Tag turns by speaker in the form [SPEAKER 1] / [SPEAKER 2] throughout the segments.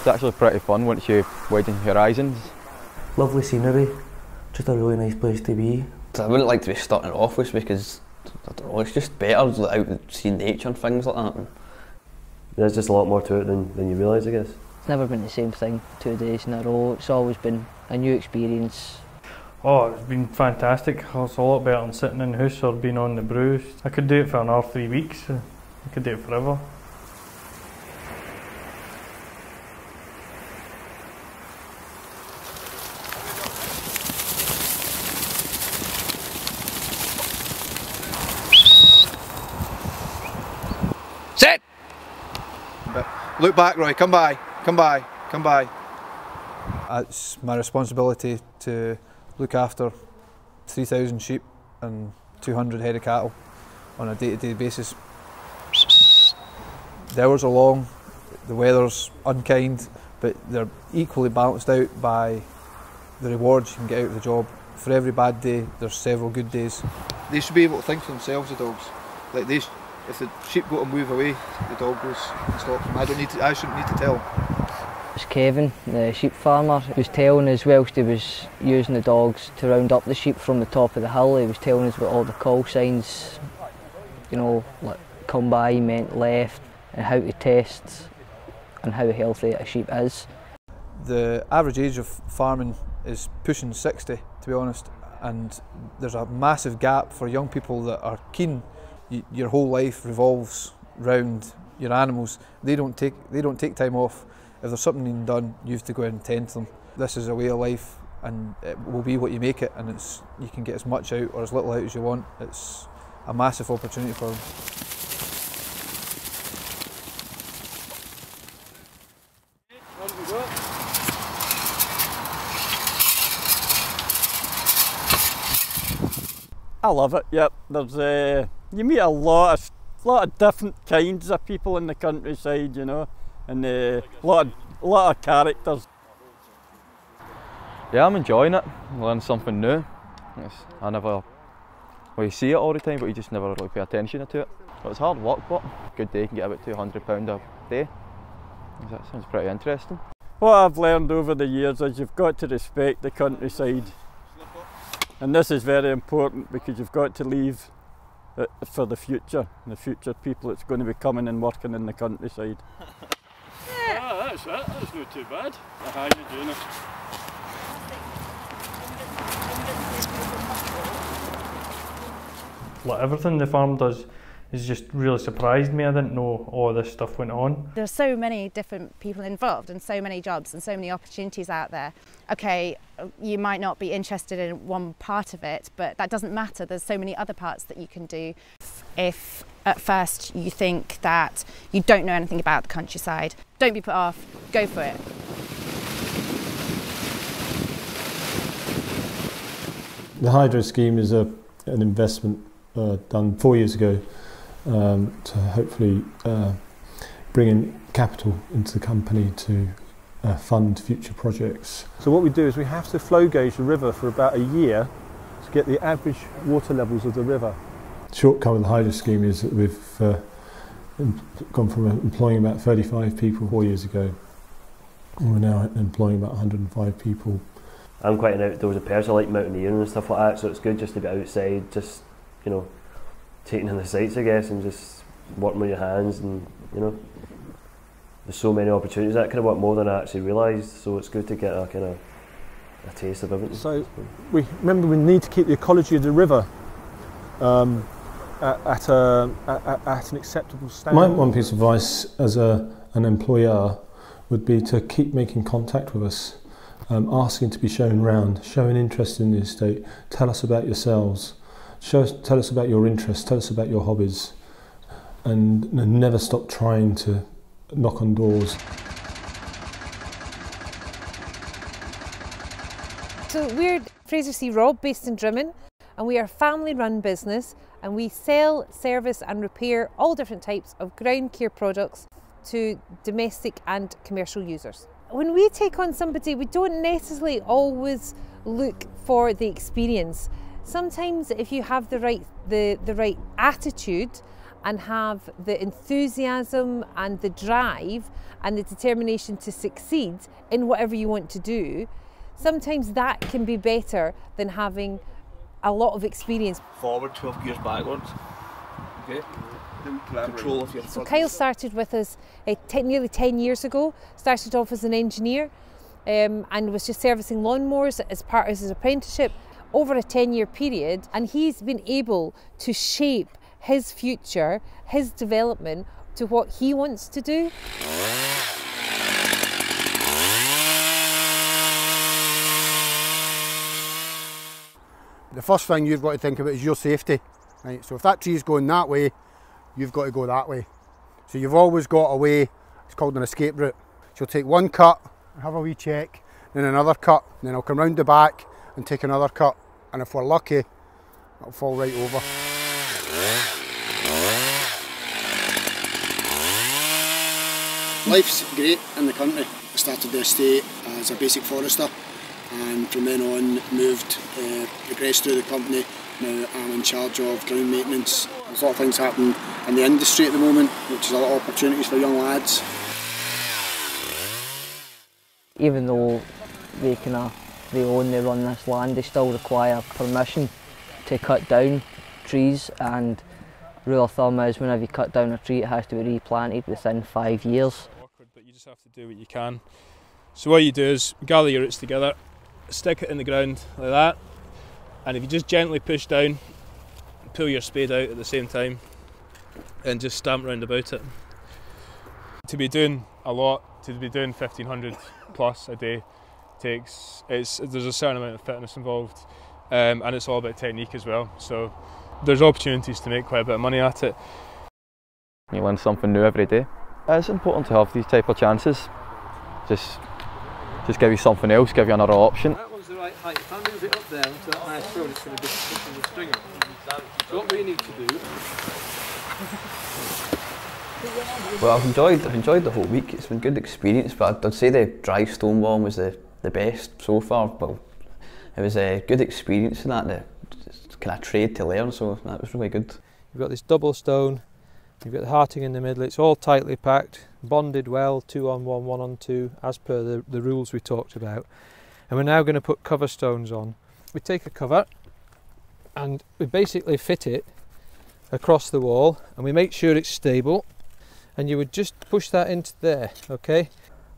[SPEAKER 1] actually pretty fun once you widen your horizons.
[SPEAKER 2] Lovely scenery, just a really nice place to be.
[SPEAKER 3] I wouldn't like to be starting off with because, I don't know, it's just better out seeing nature and things like that.
[SPEAKER 4] There's just a lot more to it than you realise, I guess.
[SPEAKER 5] It's never been the same thing 2 days in a row. It's always been a new experience.
[SPEAKER 6] Oh, it's been fantastic. It's a lot better than sitting in the house or being on the brews. I could do it for another 3 weeks. I could do it forever.
[SPEAKER 7] Sit! Look back, Roy. Come by. Come by. Come by. It's my responsibility to look after 3,000 sheep and 200 head of cattle on a day-to-day basis. The hours are long, the weather's unkind, but they're equally balanced out by the rewards you can get out of the job. For every bad day, there's several good days. They should be able to think for themselves, the dogs. Like if the sheep go to move away, the dog goes and stops them. I shouldn't need to tell.
[SPEAKER 5] It was Kevin, the sheep farmer, who was telling us whilst he was using the dogs to round up the sheep from the top of the hill. He was telling us about all the call signs, you know, like come by meant left, and how to test and how healthy a sheep is. The average age of farming is pushing 60, to be honest, and there's a massive gap for young people that are keen. Your whole life revolves round your animals. They don't take time off. If there's something being done, you have to go and tend to them. This is a way of life, and it will be what you make it, and you can get as much out or as little out as you want. It's a massive opportunity for them.
[SPEAKER 8] I love it. Yep, there's you meet a lot of different kinds of people in the countryside, you know, and a lot of characters.
[SPEAKER 1] Yeah, I'm enjoying it. Learn something new. You see it all the time, but you just never really pay attention to it. But it's hard work, but a good day can get about £200 a day. That sounds pretty interesting.
[SPEAKER 8] What I've learned over the years is you've got to respect the countryside. And this is very important because you've got to leave it for the future people that's going to be coming and working in the countryside.
[SPEAKER 6] Yeah, that's it. That's not too bad. How are you doing it? Like everything the farm does has just really surprised me. I didn't know all this stuff went on.
[SPEAKER 9] There's so many different people involved and so many jobs and so many opportunities out there. Okay, you might not be interested in one part of it, but that doesn't matter. There's so many other parts that you can do. If at first you think that you don't know anything about the countryside, don't be put off, go for it.
[SPEAKER 10] The hydro scheme is an investment done 4 years ago to hopefully bring in capital into the company to fund future projects.
[SPEAKER 11] So what we do is we have to flow gauge the river for about a year to get the average water levels of the river.
[SPEAKER 10] The shortcut with the hydro scheme is that we've gone from employing about 35 people 4 years ago, and we're now employing about 105 people.
[SPEAKER 4] I'm quite an outdoorsy person. I like mountaineering and stuff like that, so it's good just to be outside, just, you know, taking in the sights, I guess, and just working with your hands, and, you know, there's so many opportunities. That kind of work more than I actually realised, so it's good to get a kind of a taste of everything.
[SPEAKER 11] So we need to keep the ecology of the river at an acceptable standard.
[SPEAKER 10] My one piece of advice as an employer would be to keep making contact with us, asking to be shown round, show an interest in the estate, tell us about yourselves, tell us about your interests, tell us about your hobbies, and never stop trying to knock on doors.
[SPEAKER 12] So we're Fraser C. Robb, based in Drimmen, and we are a family-run business, and we sell, service and repair all different types of ground care products to domestic and commercial users. When we take on somebody, we don't necessarily always look for the experience. Sometimes if you have the right attitude and have the enthusiasm and the drive and the determination to succeed in whatever you want to do, sometimes that can be better than having a lot of experience.
[SPEAKER 13] Forward, 12 gears backwards. Okay. Control of your
[SPEAKER 12] So Kyle started with us nearly 10 years ago, started off as an engineer and was just servicing lawnmowers as part of his apprenticeship over a 10-year period, and he's been able to shape his future, his development to what he wants to do.
[SPEAKER 14] The first thing you've got to think about is your safety. Right? So if that tree is going that way, you've got to go that way. So you've always got a way, it's called an escape route. So you'll take one cut, have a wee check, then another cut, and then I'll come round the back and take another cut. And if we're lucky, it'll fall right over. Life's great in the country. I started the estate as a basic forester, and from then on progressed through the company. Now I'm in charge of ground maintenance. There's a lot of things happening in the industry at the moment, which is a lot of opportunities for young lads.
[SPEAKER 5] Even though they run this land, they still require permission to cut down trees, and rule of thumb is whenever you cut down a tree it has to be replanted within 5 years.
[SPEAKER 11] But you just have to do what you can. So what you do is gather your roots together, stick it in the ground like that, and if you just gently push down, pull your spade out at the same time and just stamp round about it. To be doing a lot, to be doing 1500 plus a day there's a certain amount of fitness involved, and it's all about technique as well, so there's opportunities to make quite a bit of money at it.
[SPEAKER 1] You learn something new every day. It's important to have these type of chances. Just give you something else, give you another option.
[SPEAKER 13] That one's the right height. If I move it up there onto that nice road, it's going to be pushing the stringer. So what we need to do.
[SPEAKER 3] Well, I've enjoyed the whole week. It's been a good experience, but I'd say the dry stone wall was the best so far. Well, it was a good experience in that, the kind of trade to learn, so that was really good.
[SPEAKER 11] You've got this double stone, you've got the hearting in the middle, it's all tightly packed, bonded well, 2 on 1, 1 on 2, as per the rules we talked about. And we're now going to put cover stones on. We take a cover and we basically fit it across the wall, and we make sure it's stable, and you would just push that into there, okay?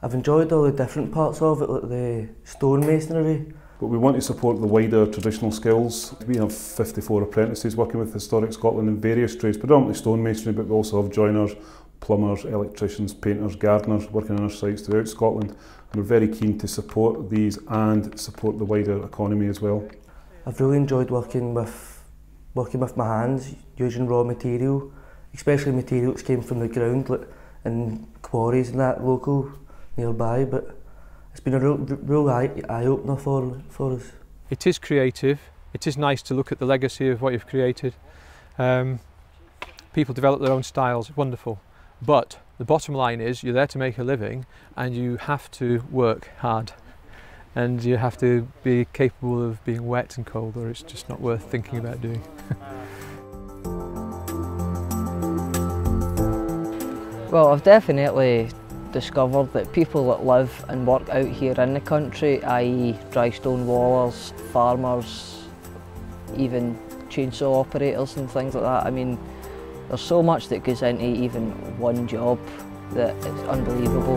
[SPEAKER 2] I've enjoyed all the different parts of it, like the stonemasonry.
[SPEAKER 10] But we want to support the wider traditional skills. We have 54 apprentices working with Historic Scotland in various trades, predominantly stonemasonry, but we also have joiners, plumbers, electricians, painters, gardeners working on our sites throughout Scotland. And we're very keen to support these and support the wider economy as well.
[SPEAKER 2] I've really enjoyed working with my hands, using raw material, especially material that came from the ground, like in quarries and that local nearby. But it's been a real eye-opener for us.
[SPEAKER 11] It is creative. It is nice to look at the legacy of what you've created. People develop their own styles, wonderful. But the bottom line is you're there to make a living, and you have to work hard. And you have to be capable of being wet and cold, or it's just not worth thinking about doing.
[SPEAKER 5] Well, I've definitely discovered that people that live and work out here in the country, i.e. dry stone wallers, farmers, even chainsaw operators and things like that, I mean, there's so much that goes into even one job that it's unbelievable.